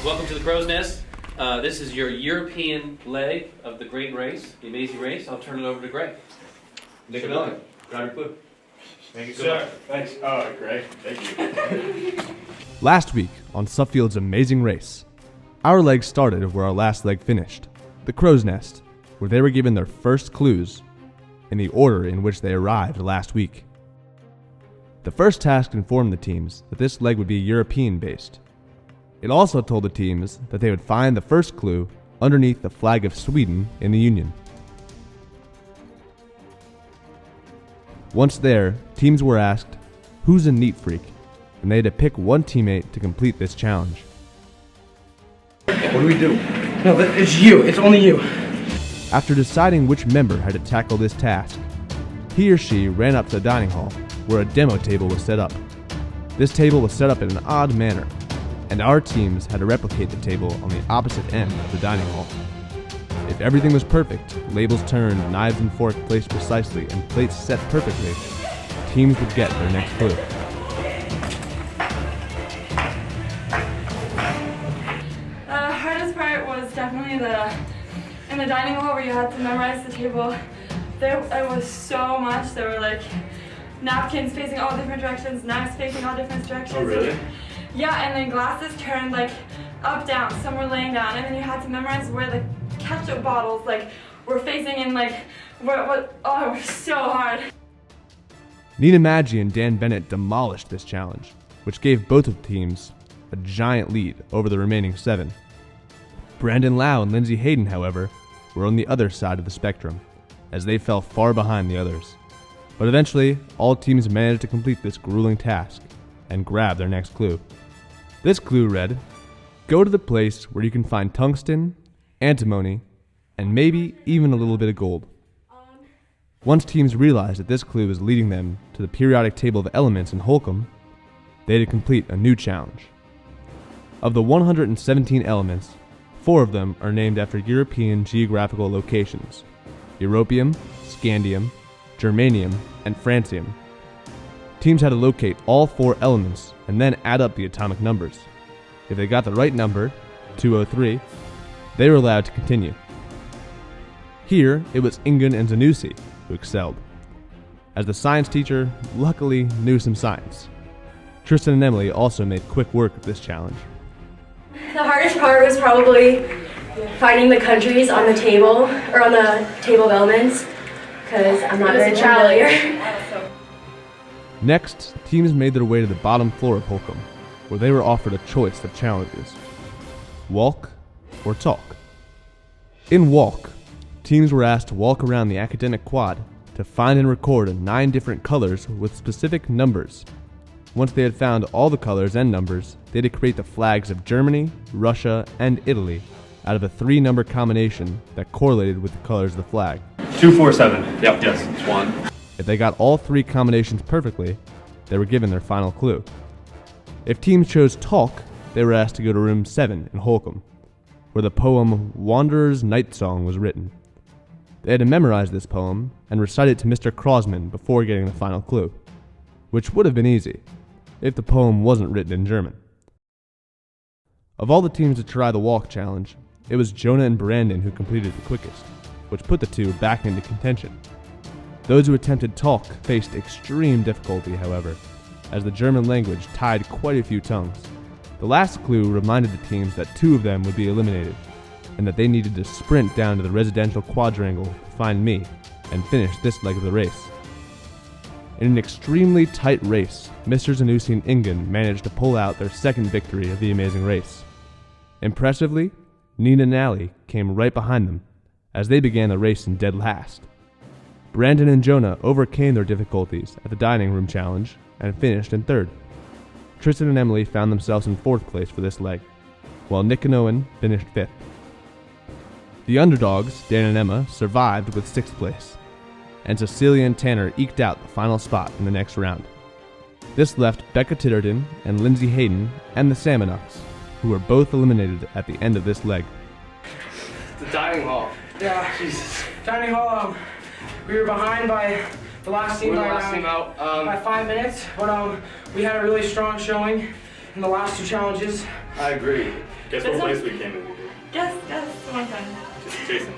Welcome to the Crow's Nest. This is your European leg of the great race, the amazing race. I'll turn it over to Greg. Nick and Ellen, grab your clue. Thank you, sir. Thanks. Oh, great. Thank you. Last week on Suffield's Amazing Race, our leg started where our last leg finished, the Crow's Nest, where they were given their first clues in the order in which they arrived last week. The first task informed the teams that this leg would be European-based. It also told the teams that they would find the first clue underneath the flag of Sweden in the Union. Once there, teams were asked, who's a neat freak? And they had to pick one teammate to complete this challenge. What do we do? No, it's you. It's only you. After deciding which member had to tackle this task, he or she ran up to the dining hall where a demo table was set up. This table was set up in an odd manner, and our teams had to replicate the table on the opposite end of the dining hall. If everything was perfect, labels turned, knives and forks placed precisely, and plates set perfectly, teams would get their next clue. The hardest part was definitely in the dining hall where you had to memorize the table. It was so much. There were like napkins facing all different directions, knives facing all different directions. Oh, really? Yeah, and then glasses turned like up, down, some were laying down, and then you had to memorize where the ketchup bottles like were facing and like what. Oh, it was so hard. Nina Maggi and Dan Bennett demolished this challenge, which gave both of the teams a giant lead over the remaining 7. Brandon Lau and Lindsay Hayden, however, were on the other side of the spectrum, as they fell far behind the others. But eventually, all teams managed to complete this grueling task and grab their next clue. This clue read, go to the place where you can find tungsten, antimony, and maybe even a little bit of gold. Once teams realized that this clue was leading them to the periodic table of elements in Holcomb, they had to complete a new challenge. Of the 117 elements, 4 of them are named after European geographical locations: europium, scandium, germanium, and francium. Teams had to locate all 4 elements and then add up the atomic numbers. If they got the right number, 203, they were allowed to continue. Here, it was Ingun and Zanussi who excelled, as the science teacher luckily knew some science. Tristan and Emily also made quick work of this challenge. The hardest part was probably finding the countries on the table, or on the table of elements, because I'm not very familiar. Next, teams made their way to the bottom floor of Holcomb, where they were offered a choice of challenges: walk or talk. In walk, teams were asked to walk around the academic quad to find and record 9 different colors with specific numbers. Once they had found all the colors and numbers, they had to create the flags of Germany, Russia, and Italy out of a 3-number combination that correlated with the colors of the flag. 247. Yep. Yes. It's 1. If they got all 3 combinations perfectly, they were given their final clue. If teams chose talk, they were asked to go to room 7 in Holcomb, where the poem Wanderer's Night Song was written. They had to memorize this poem and recite it to Mr. Krosman before getting the final clue, which would have been easy if the poem wasn't written in German. Of all the teams to try the walk challenge, it was Jonah and Brandon who completed the quickest, which put the 2 back into contention. Those who attempted talk faced extreme difficulty, however, as the German language tied quite a few tongues. The last clue reminded the teams that 2 of them would be eliminated, and that they needed to sprint down to the residential quadrangle to find me and finish this leg of the race. In an extremely tight race, Mr. Zanussi and Ingen managed to pull out their second victory of the amazing race. Impressively, Nina and Allie came right behind them as they began the race in dead last. Brandon and Jonah overcame their difficulties at the dining room challenge and finished in 3rd. Tristan and Emily found themselves in 4th place for this leg, while Nick and Owen finished 5th. The underdogs, Dan and Emma, survived with 6th place, and Cecilia and Tanner eked out the final spot in the next round. This left Becca Titterton and Lindsay Hayden and the Salmonuts, who were both eliminated at the end of this leg. The dining hall. Yeah, Jesus. Dining hall, we were behind by the last team by 5 minutes, but we had a really strong showing, in the last 2 challenges. I agree. Guess This what one- place we came in? Guess one time. Jason.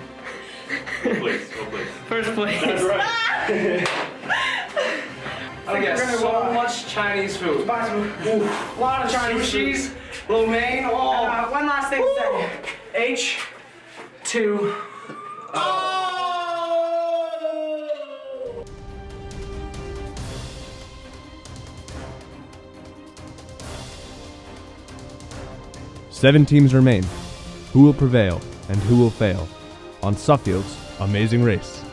What place? What place? First place. That's right. I get so much Chinese food. A lot of Chinese sushis, lo mein. Oh. One last thing to say. H2. Seven teams remain. Who will prevail and who will fail on Suffield's Amazing Race?